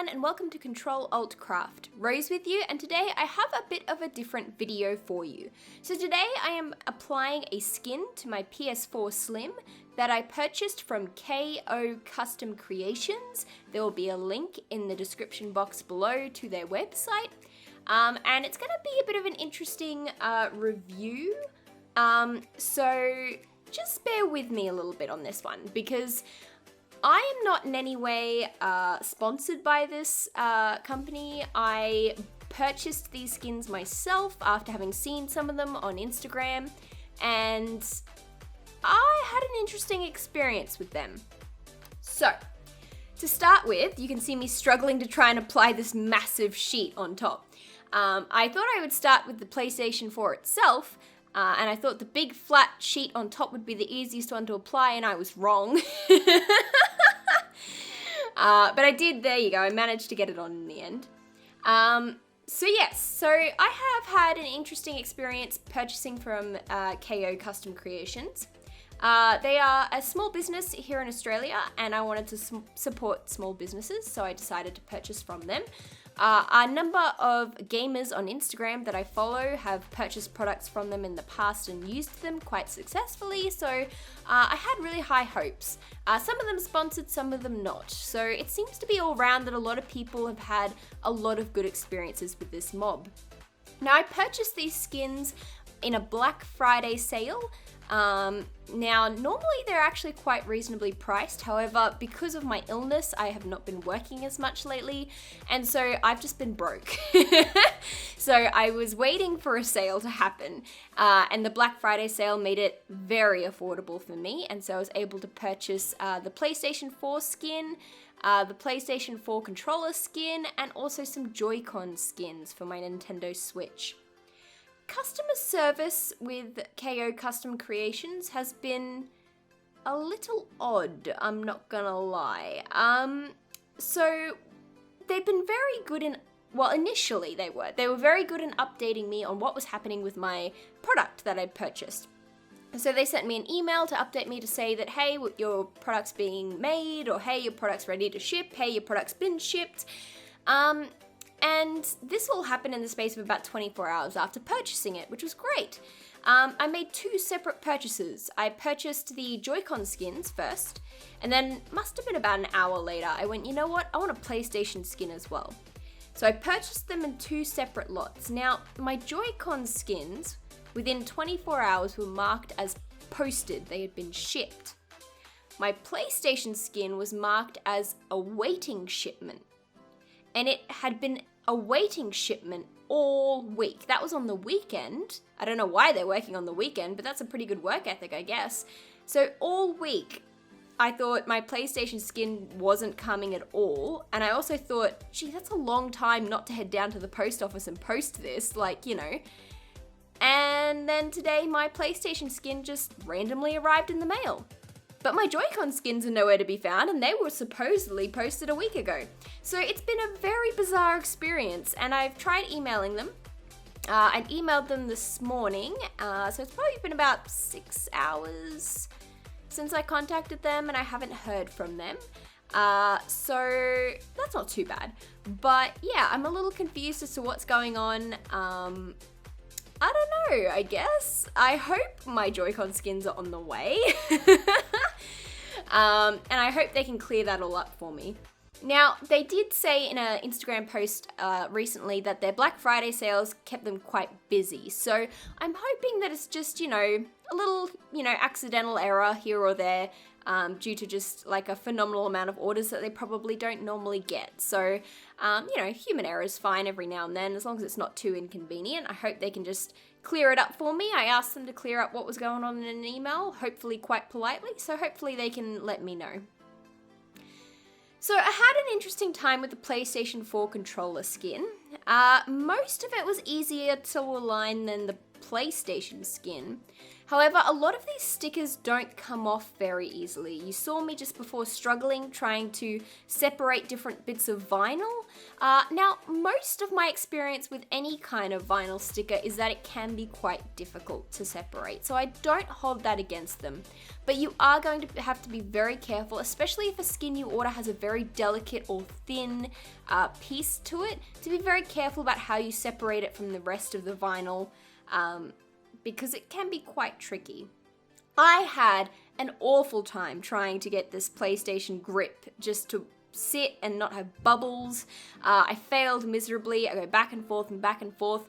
everyone, and welcome to Control Alt Craft. Rose with you, and today I have a bit of a different video for you. So today I am applying a skin to my PS4 Slim that I purchased from KO Custom Creations. There will be a link in the description box below to their website. And it's going to be a bit of an interesting review. So just bear with me a little bit on this one, because I am not in any way sponsored by this company. I purchased these skins myself after having seen some of them on Instagram, and I had an interesting experience with them. So, to start with, you can see me struggling to try and apply this massive sheet on top. I thought I would start with the PlayStation 4 itself, and I thought the big flat sheet on top would be the easiest one to apply, and I was wrong. But I did, there you go, I managed to get it on in the end. So I have had an interesting experience purchasing from KO Custom Creations. They are a small business here in Australia, and I wanted to support small businesses, so I decided to purchase from them. A number of gamers on Instagram that I follow have purchased products from them in the past and used them quite successfully, so I had really high hopes. Some of them sponsored, some of them not. So it seems to be all round that a lot of people have had a lot of good experiences with this mob. Now, I purchased these skins in a Black Friday sale. Now, normally they're actually quite reasonably priced. However, because of my illness, I have not been working as much lately, and so I've just been broke. So I was waiting for a sale to happen, and the Black Friday sale made it very affordable for me, and so I was able to purchase the PlayStation 4 skin, the PlayStation 4 controller skin, and also some Joy-Con skins for my Nintendo Switch. Customer service with KO Custom Creations has been a little odd, I'm not gonna lie. So they've been very good in, well, initially they were very good in updating me on what was happening with my product that I purchased. So they sent me an email to update me to say that, hey, your product's being made, or hey, your product's ready to ship, hey, your product's been shipped. And this all happened in the space of about 24 hours after purchasing it, which was great. I made two separate purchases. I purchased the Joy-Con skins first, and then must have been about an hour later, I went, you know what, I want a PlayStation skin as well. So I purchased them in two separate lots. Now, my Joy-Con skins, within 24 hours, were marked as posted. They had been shipped. My PlayStation skin was marked as awaiting shipment, and it had been awaiting shipment all week. That was on the weekend. I don't know why they're working on the weekend, but that's a pretty good work ethic, I guess. So all week, I thought my PlayStation skin wasn't coming at all, and I also thought, gee, that's a long time not to head down to the post office and post this, like, you know. And then today, my PlayStation skin just randomly arrived in the mail. But my Joy-Con skins are nowhere to be found, and they were supposedly posted a week ago. So it's been a very bizarre experience, and I've tried emailing them. I emailed them this morning, so it's probably been about 6 hours since I contacted them, and I haven't heard from them. So that's not too bad. But yeah, I'm a little confused as to what's going on. I don't know, I guess. I hope my Joy-Con skins are on the way. And I hope they can clear that all up for me. Now, they did say in an Instagram post recently that their Black Friday sales kept them quite busy. So I'm hoping that it's just, you know, a little, you know, accidental error here or there due to just like a phenomenal amount of orders that they probably don't normally get. So, you know, human error is fine every now and then, as long as it's not too inconvenient. I hope they can just clear it up for me. I asked them to clear up what was going on in an email, hopefully quite politely, so hopefully they can let me know. So I had an interesting time with the PlayStation 4 controller skin. Most of it was easier to align than the PlayStation skin. However, a lot of these stickers don't come off very easily. You saw me just before struggling trying to separate different bits of vinyl. Now, most of my experience with any kind of vinyl sticker is that it can be quite difficult to separate, so I don't hold that against them. But you are going to have to be very careful, especially if a skin you order has a very delicate or thin piece to it, to be very careful about how you separate it from the rest of the vinyl. Because it can be quite tricky. I had an awful time trying to get this PlayStation grip just to sit and not have bubbles. I failed miserably. I go back and forth and back and forth.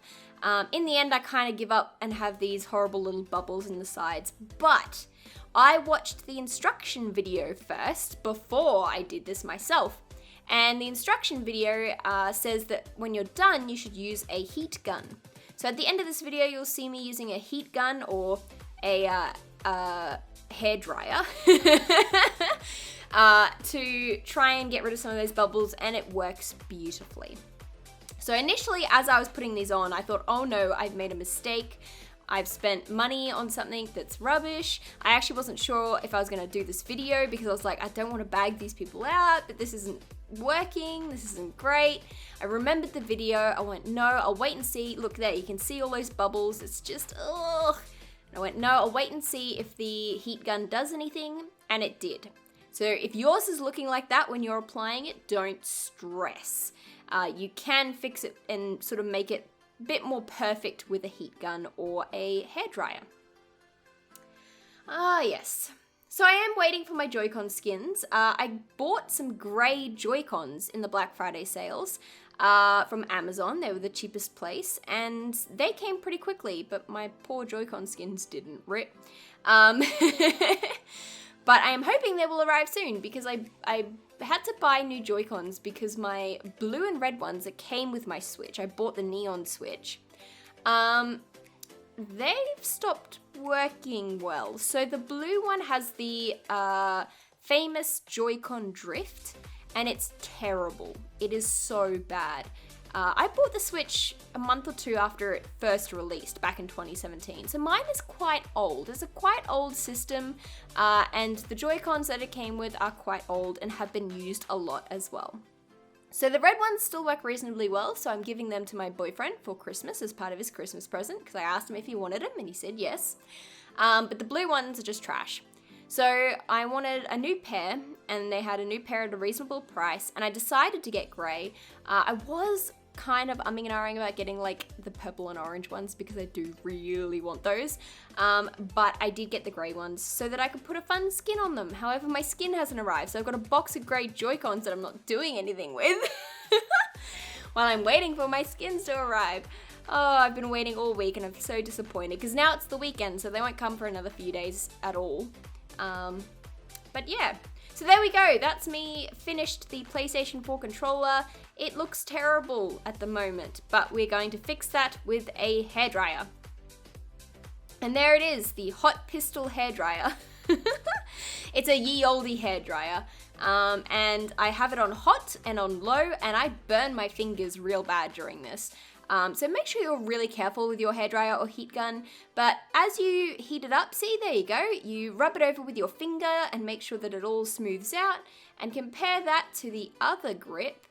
In the end, I kind of give up and have these horrible little bubbles in the sides. But I watched the instruction video first before I did this myself. And the instruction video says that when you're done, you should use a heat gun. So at the end of this video, you'll see me using a heat gun or a hairdryer to try and get rid of some of those bubbles, and it works beautifully. So initially, as I was putting these on, I thought, oh no, I've made a mistake. I've spent money on something that's rubbish. I actually wasn't sure if I was gonna do this video because I was like, I don't wanna bag these people out, but this isn't working, this isn't great. I remembered the video, I went, no, I'll wait and see. Look there, you can see all those bubbles, it's just, ugh. And I went, no, I'll wait and see if the heat gun does anything, and it did. So if yours is looking like that when you're applying it, don't stress. You can fix it and sort of make it a bit more perfect with a heat gun or a hairdryer. Yes. So I am waiting for my Joy-Con skins. I bought some grey Joy-Cons in the Black Friday sales from Amazon. They were the cheapest place, and they came pretty quickly, but my poor Joy-Con skins didn't rip. But I am hoping they will arrive soon because I had to buy new Joy-Cons because my blue and red ones that came with my Switch, I bought the neon Switch, they've stopped working well. So the blue one has the famous Joy-Con drift, and it's terrible. It is so bad. I bought the Switch a month or two after it first released back in 2017, so mine is quite old. It's a quite old system, and the Joy-Cons that it came with are quite old and have been used a lot as well. So the red ones still work reasonably well, so I'm giving them to my boyfriend for Christmas as part of his Christmas present, because I asked him if he wanted them, and he said yes. But the blue ones are just trash. So I wanted a new pair, and they had a new pair at a reasonable price, and I decided to get grey. I was kind of umming and ahhing about getting like the purple and orange ones because I do really want those, but I did get the grey ones so that I could put a fun skin on them. However, my skin hasn't arrived, so I've got a box of grey Joy-Cons that I'm not doing anything with while I'm waiting for my skins to arrive. Oh, I've been waiting all week and I'm so disappointed because now it's the weekend, so they won't come for another few days at all. But yeah, so there we go. That's me finished the PlayStation 4 controller. It looks terrible at the moment, but we're going to fix that with a hairdryer. And there it is, the Hot Pistol hairdryer. It's a ye olde hairdryer, and I have it on hot and on low, and I burn my fingers real bad during this. So make sure you're really careful with your hairdryer or heat gun, but as you heat it up, see, there you go, you rub it over with your finger and make sure that it all smooths out, and compare that to the other grip.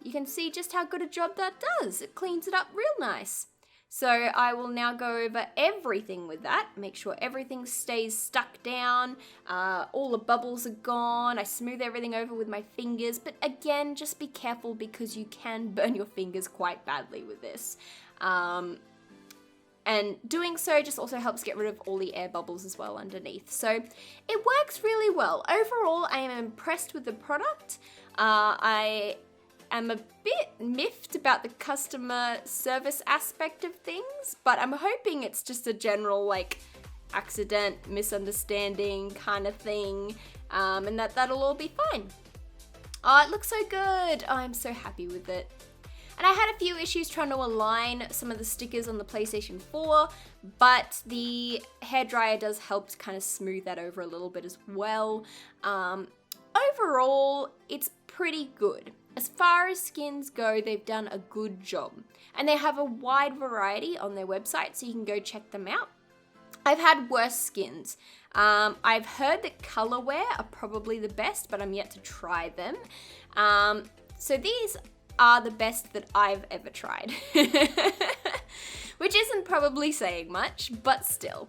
You can see just how good a job that does. It cleans it up real nice. So I will now go over everything with that, make sure everything stays stuck down, all the bubbles are gone, I smooth everything over with my fingers, but again, just be careful because you can burn your fingers quite badly with this. And doing so just also helps get rid of all the air bubbles as well underneath. So it works really well. Overall, I am impressed with the product. I'm a bit miffed about the customer service aspect of things, but I'm hoping it's just a general like accident, misunderstanding kind of thing, and that'll all be fine. Oh, it looks so good. Oh, I'm so happy with it. And I had a few issues trying to align some of the stickers on the PlayStation 4, but the hairdryer does help to kind of smooth that over a little bit as well. Overall, it's pretty good. as far as skins go, they've done a good job. And they have a wide variety on their website, so you can go check them out. I've had worse skins. I've heard that colorware are probably the best, but I'm yet to try them. So these are the best that I've ever tried. Which isn't probably saying much, but still.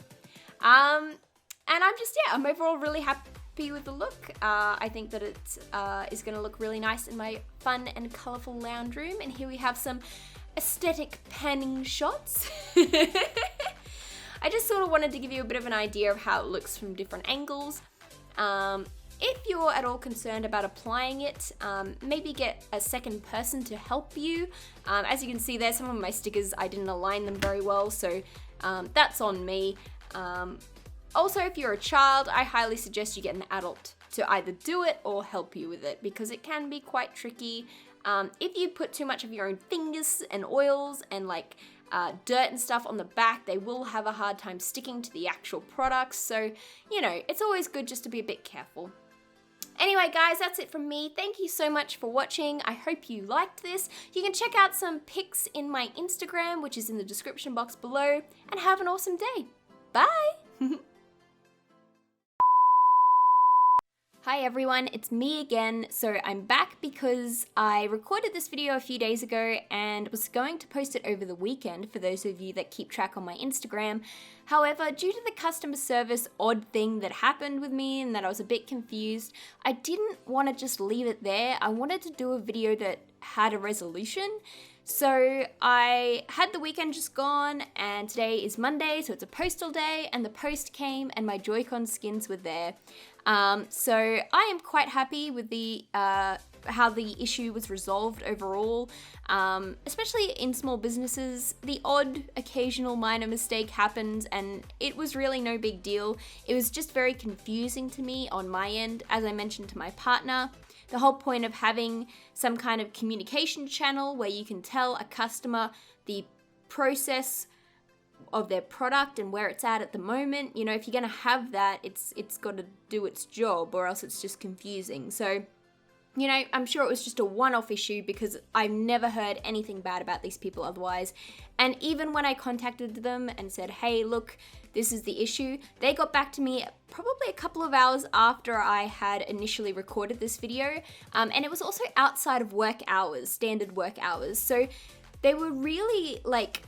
And I'm overall really happy with the look. I think that it is going to look really nice in my fun and colourful lounge room. And here we have some aesthetic panning shots. I just sort of wanted to give you a bit of an idea of how it looks from different angles. If you're at all concerned about applying it, maybe get a second person to help you. As you can see there, some of my stickers, I didn't align them very well, so that's on me. Also, if you're a child, I highly suggest you get an adult to either do it or help you with it, because it can be quite tricky. If you put too much of your own fingers and oils and like dirt and stuff on the back, they will have a hard time sticking to the actual products. So, you know, it's always good just to be a bit careful. Anyway, guys, that's it from me. Thank you so much for watching. I hope you liked this. You can check out some pics in my Instagram, which is in the description box below, and have an awesome day. Bye! Hi everyone, it's me again. So I'm back because I recorded this video a few days ago and was going to post it over the weekend for those of you that keep track on my Instagram. However, due to the customer service odd thing that happened with me and that I was a bit confused, I didn't want to just leave it there. I wanted to do a video that had a resolution. So I had the weekend just gone and today is Monday, so it's a postal day, and the post came and my Joy-Con skins were there. So I am quite happy with the how the issue was resolved overall, especially in small businesses. The odd occasional minor mistake happens and it was really no big deal. It was just very confusing to me on my end, as I mentioned to my partner. The whole point of having some kind of communication channel where you can tell a customer the process of their product and where it's at the moment. You know, if you're going to have that, it's got to do its job, or else it's just confusing. So, you know, I'm sure it was just a one-off issue because I've never heard anything bad about these people otherwise. And even when I contacted them and said, hey, look, this is the issue, they got back to me probably a couple of hours after I had initially recorded this video. And it was also outside of work hours, standard work hours. So they were really like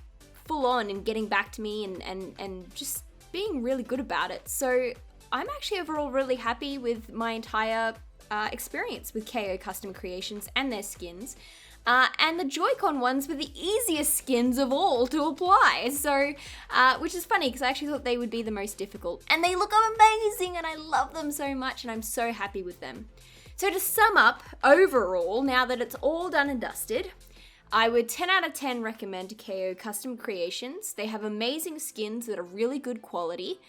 full on in getting back to me and just being really good about it. So I'm actually overall really happy with my entire experience with KO Custom Creations and their skins. And the Joy-Con ones were the easiest skins of all to apply. So, which is funny because I actually thought they would be the most difficult. And they look amazing and I love them so much and I'm so happy with them. So to sum up, overall, now that it's all done and dusted, I would 10 out of 10 recommend KO Custom Creations. They have amazing skins that are really good quality.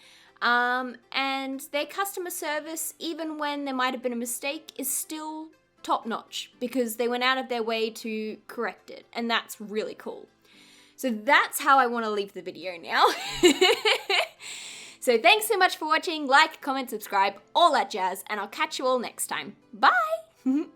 And their customer service, even when there might have been a mistake, is still top notch because they went out of their way to correct it, and that's really cool. So that's how I want to leave the video now. So thanks so much for watching. Like, comment, subscribe, all that jazz, and I'll catch you all next time. Bye!